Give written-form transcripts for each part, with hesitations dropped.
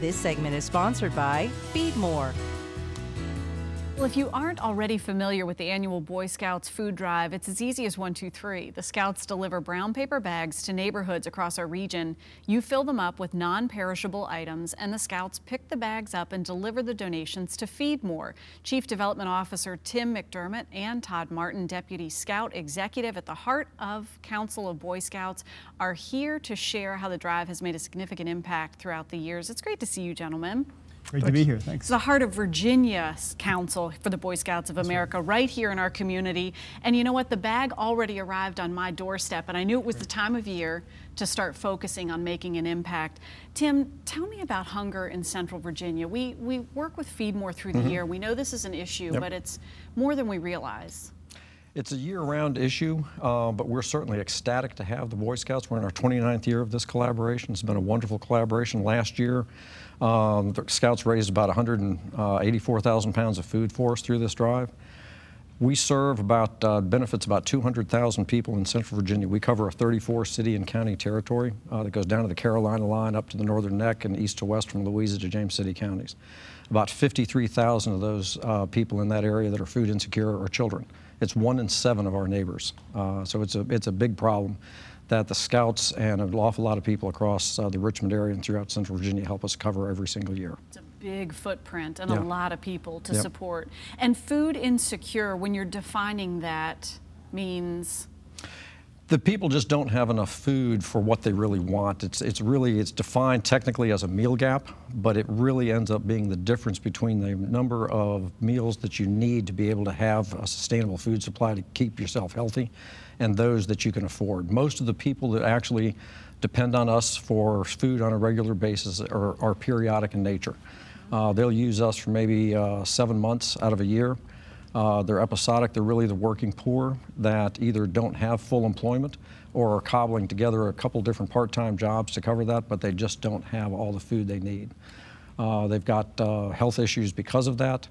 This segment is sponsored by Feed More. Well, if you aren't already familiar with the annual Boy Scouts food drive, it's as easy as 1, 2, 3. The Scouts deliver brown paper bags to neighborhoods across our region. You fill them up with non-perishable items, and the Scouts pick the bags up and deliver the donations to Feed More. Chief Development Officer Tim McDermott and Todd Martin, Deputy Scout Executive at the heart of Council of Boy Scouts, are here to share how the drive has made a significant impact throughout the years. It's great to see you, gentlemen. Great to be here, thanks. It's the Heart of Virginia Council for the Boy Scouts of America, right here in our community. And you know what? The bag already arrived on my doorstep, and I knew it was the time of year to start focusing on making an impact. Tim, tell me about hunger in Central Virginia. We work with Feed More through the year. We know this is an issue, but it's more than we realize. It's a year-round issue, but we're certainly ecstatic to have the Boy Scouts. We're in our 29th year of this collaboration. It's been a wonderful collaboration. Last year, the Scouts raised about 184,000 pounds of food for us through this drive. We serve benefits about 200,000 people in Central Virginia. We cover a 34 city and county territory that goes down to the Carolina line, up to the Northern Neck, and east to west from Louisa to James City counties. About 53,000 of those people in that area that are food insecure are children. It's 1 in 7 of our neighbors. So it's a big problem that the Scouts and an awful lot of people across the Richmond area and throughout Central Virginia help us cover every single year. It's a big footprint and a lot of people to support. And food insecure, when you're defining that, means? The people just don't have enough food for what they really want. It's defined technically as a meal gap, but it really ends up being the difference between the number of meals that you need to be able to have a sustainable food supply to keep yourself healthy and those that you can afford. Most of the people that actually depend on us for food on a regular basis are periodic in nature. They'll use us for maybe 7 months out of a year. They're episodic. They're really the working poor that either don't have full employment or are cobbling together a couple different part-time jobs to cover that, but they just don't have all the food they need. They've got health issues because of that.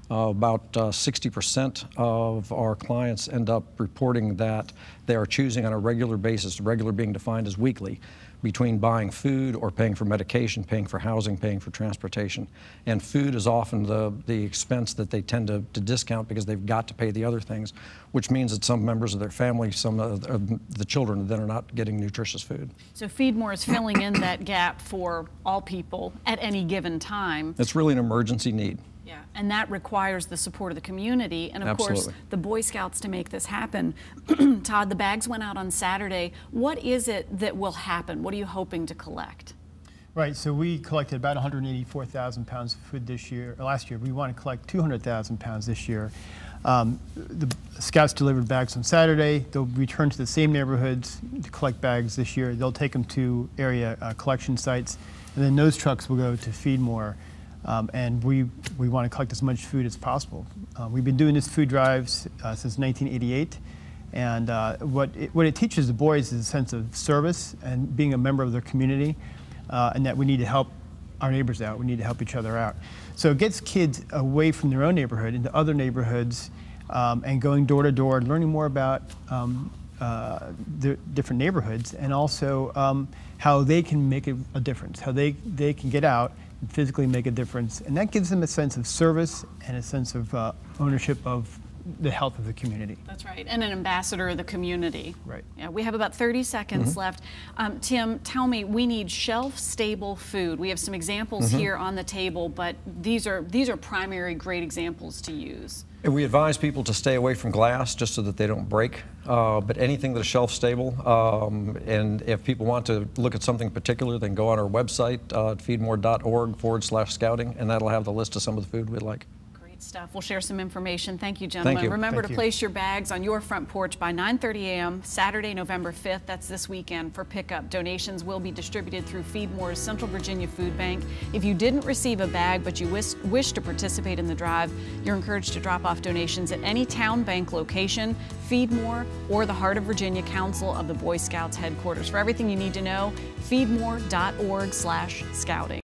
About 60% of our clients end up reporting that they are choosing on a regular basis, regular being defined as weekly, between buying food or paying for medication, paying for housing, paying for transportation. And food is often the expense that they tend to discount because they've got to pay the other things, which means that some members of their family, some of the children, then are not getting nutritious food. So Feed More is filling in that gap for all people at any given time. It's really an emergency need. Yeah, and that requires the support of the community and, of course, the Boy Scouts to make this happen. Todd, the bags went out on Saturday. What is it that will happen? What are you hoping to collect? Right, so we collected about 184,000 pounds of food this year. Last year, we want to collect 200,000 pounds this year. The Scouts delivered bags on Saturday. They'll return to the same neighborhoods to collect bags this year. They'll take them to area collection sites, and then those trucks will go to Feed More. And we want to collect as much food as possible. We've been doing this food drives since 1988, and what it teaches the boys is a sense of service and being a member of their community, and that we need to help our neighbors out. We need to help each other out. So it gets kids away from their own neighborhood into other neighborhoods and going door to door, learning more about the different neighborhoods, and also how they can make a difference, how they can get out and physically make a difference. And that gives them a sense of service and a sense of ownership of the health of the community. That's right, and an ambassador of the community. Right. Yeah, we have about 30 seconds left. Tim, tell me, we need shelf-stable food. We have some examples here on the table, but these are primary great examples to use. And we advise people to stay away from glass just so that they don't break, but anything that is shelf stable. And if people want to look at something particular, then go on our website, feedmore.org/scouting, and that'll have the list of some of the food we'd like. Stuff. We'll share some information. Thank you, gentlemen. Thank you. Remember to place your bags on your front porch by 9:30 a.m. Saturday, November 5th. That's this weekend for pickup. Donations will be distributed through Feed More's Central Virginia Food Bank. If you didn't receive a bag but you wish to participate in the drive, you're encouraged to drop off donations at any town bank location, Feed More, or the Heart of Virginia Council of the Boy Scouts headquarters. For everything you need to know, feedmore.org/scouting.